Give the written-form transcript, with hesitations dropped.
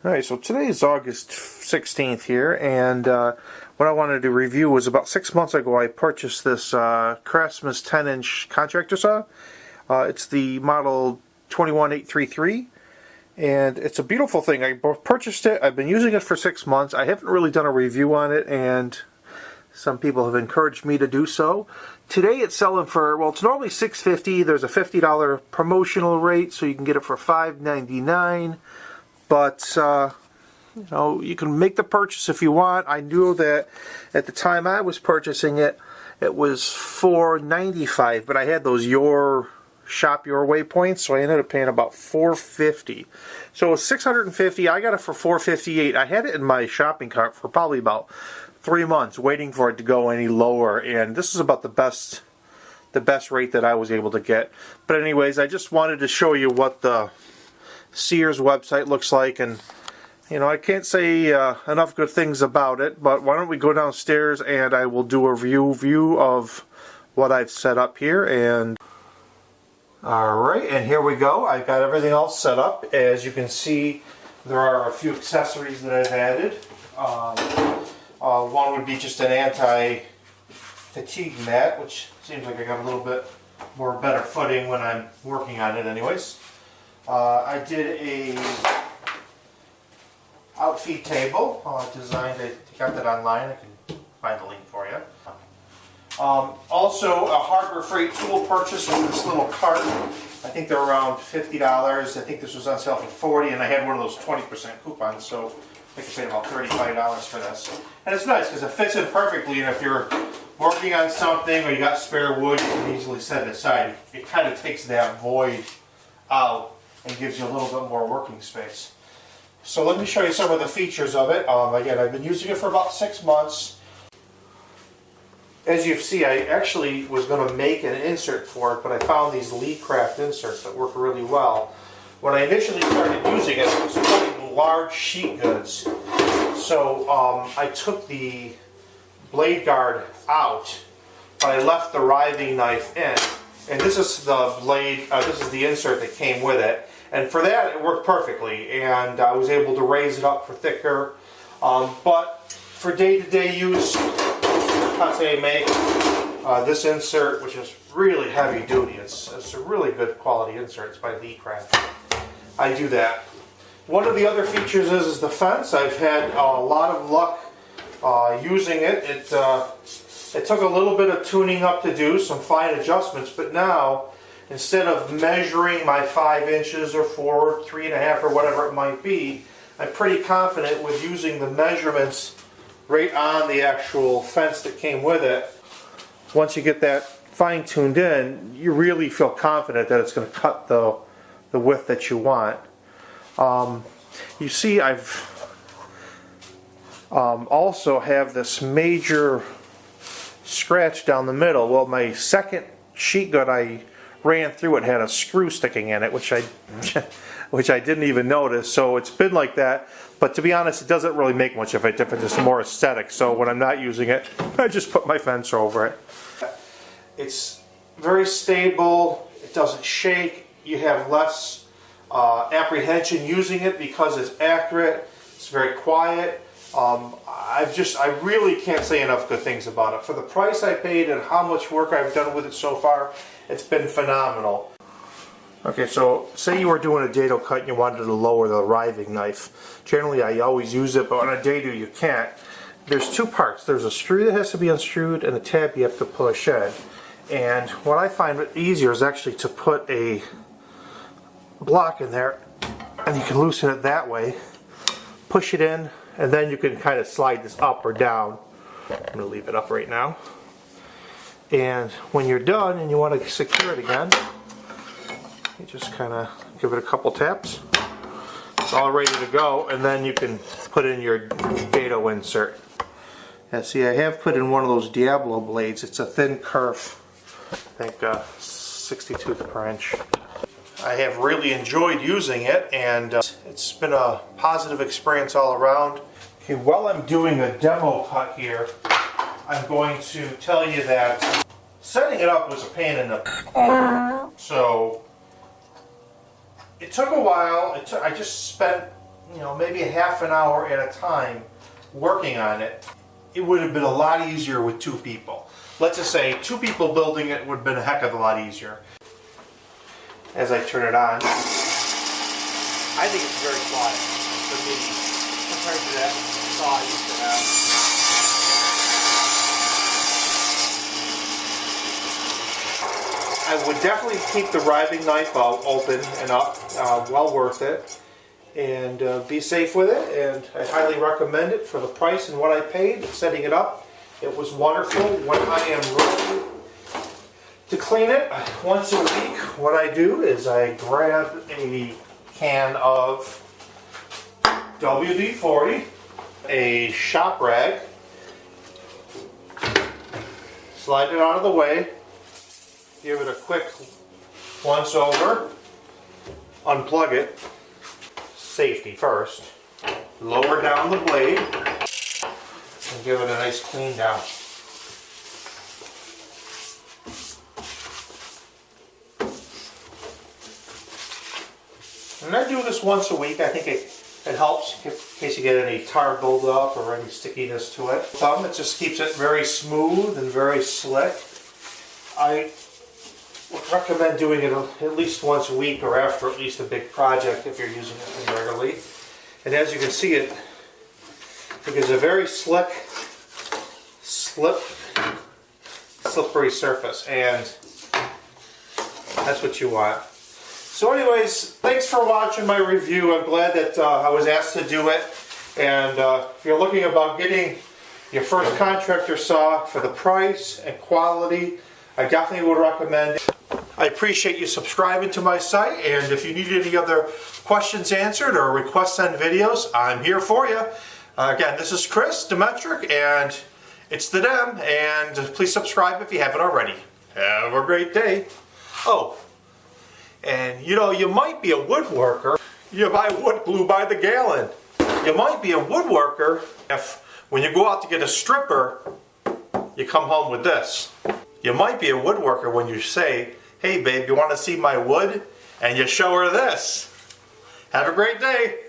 Alright, so today is August 16th here, and what I wanted to review was about 6 months ago I purchased this Craftsman 10-inch contractor saw. It's the model 21833, and it's a beautiful thing. I purchased it, I've been using it for 6 months. I haven't really done a review on it, and some people have encouraged me to do so. Today it's selling for, well, it's normally $6.50. There's a $50 promotional rate, so you can get it for $5.99. But, you know, you can make the purchase if you want. I knew that at the time I was purchasing it, it was $4.95, but I had those Shop Your Way points, so I ended up paying about $4.50. So it was $650. I got it for $4.58. I had it in my shopping cart for probably about 3 months, waiting for it to go any lower, and this is about the best rate that I was able to get. But anyways, I just wanted to show you what the Sears website looks like, and you know, I can't say enough good things about it, but why don't we go downstairs and I will do a review of what I've set up here. And alright, and here we go. I've got everything all set up. As you can see, there are a few accessories that I've added. One would be just an anti-fatigue mat, which seems like I got a little bit more better footing when I'm working on it anyways. I did a Outfeed Table designed. I got that online. I can find the link for you. Also, a Harbor Freight tool purchase with this little cart. I think they're around $50. I think this was on sale for $40, and I had one of those 20% coupons, so I think I paid about $35 for this. And it's nice because it fits in perfectly, and if you're working on something or you got spare wood, you can easily set it aside. It kind of takes that void out and gives you a little bit more working space. So let me show you some of the features of it. Again, I've been using it for about 6 months. As you see, I actually was going to make an insert for it, but I found these Lee Craft inserts that work really well. When I initially started using it, I was cutting large sheet goods. So I took the blade guard out, but I left the riving knife in. And this is the blade, this is the insert that came with it. And for that, it worked perfectly, and I was able to raise it up for thicker. But for day-to-day use, the cuts I make, this insert, which is really heavy duty, it's a really good quality insert. It's by Lee Craft. I do that. One of the other features is the fence. I've had a lot of luck using it. It took a little bit of tuning up to do, some fine adjustments, but now, instead of measuring my 5 inches or 4, 3.5 or whatever it might be, I'm pretty confident with using the measurements right on the actual fence that came with it. Once you get that fine tuned in, you really feel confident that it's going to cut the width that you want. You see, I've also have this major scratch down the middle. Well, my second sheet good I ran through it had a screw sticking in it, which I didn't even notice. So it's been like that, but to be honest, it doesn't really make much of a difference. It's more aesthetic. So when I'm not using it, I just put my fence over it. It's very stable. It doesn't shake. You have less apprehension using it because it's accurate. It's very quiet. I really can't say enough good things about it. For the price I paid and how much work I've done with it so far, it's been phenomenal. Okay, so say you were doing a dado cut and you wanted to lower the riving knife. Generally, I always use it, but on a dado you can't. There's two parts. There's a screw that has to be unscrewed and a tab you have to push in. And what I find easier is actually to put a block in there, and you can loosen it that way, push it in, and then you can kind of slide this up or down. I'm going to leave it up right now. And when you're done and you want to secure it again, you just kind of give it a couple taps. It's all ready to go, and then you can put in your dado insert. Now see, I have put in one of those Diablo blades. It's a thin kerf, I think 62th per inch. I have really enjoyed using it, and it's been a positive experience all around. Okay, while I'm doing a demo cut here, I'm going to tell you that setting it up was a pain in the... So it took a while. I just spent you know, maybe a half an hour at a time working on it, it would have been a lot easier with 2 people. Let's just say 2 people building it would have been a heck of a lot easier. As I turn it on, I think it's very quiet for me compared to that saw I used to have. I would definitely keep the riving knife open and up, well worth it, and be safe with it, and I highly recommend it for the price and what I paid setting it up. It was wonderful. When I am ready to clean it once a week, what I do is I grab a can of WD-40, a shop rag, slide it out of the way, give it a quick once over, unplug it, safety first, lower down the blade, and give it a nice clean down. And I do this once a week. I think it helps in case you get any tar buildup or any stickiness to it. It just keeps it very smooth and very slick. I would recommend doing it at least once a week or after at least a big project if you're using it regularly. And as you can see, it gives a very slick, slippery surface, and that's what you want. So anyways, thanks for watching my review. I'm glad that I was asked to do it. And if you're looking about getting your first contractor saw for the price and quality, I definitely would recommend it. I appreciate you subscribing to my site, and if you need any other questions answered or requests on videos, I'm here for you. Again, this is Chris Demetrick, and it's the Dem, and please subscribe if you haven't already. Have a great day. Oh, and you know, you might be a woodworker. You buy wood glue by the gallon. You might be a woodworker if when you go out to get a stripper, you come home with this. You might be a woodworker when you say, "Hey babe, you want to see my wood?" And you show her this. Have a great day.